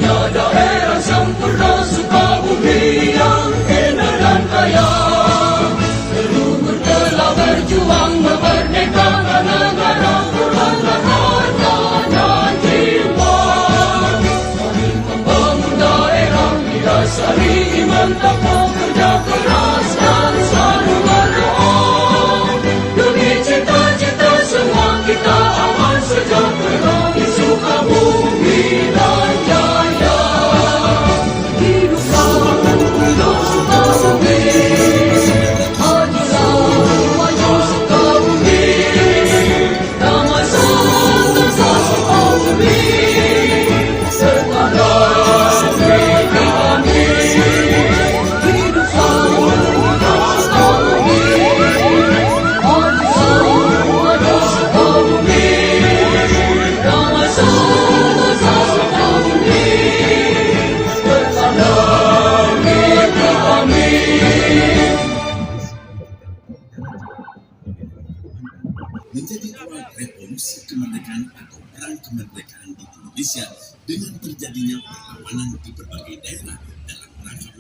Hanya daerah sempurna Sukabumi yang enak dan kaya. Leluhur telah berjuang memerdekakan negara berbangga harta dan jiwa. Mari membangun daerah didasari iman takwa kerja keras dan selalu berdoa. Demi cita-cita semua kita aman sejahtera di Sukabumi dan jaya. Hiduplah Sukabumi, majulah maju Sukabumi, damai sejahtera Sukabumi, sertalah negeri kami. Hiduplah Sukabumi, majulah maju Sukabumi, damai sejahtera Sukabumi, sertalah negeri kami. Menjadi awal revolusi kemerdekaan atau perang kemerdekaan di Indonesia dengan terjadinya perlawanan di berbagai daerah dalam rangka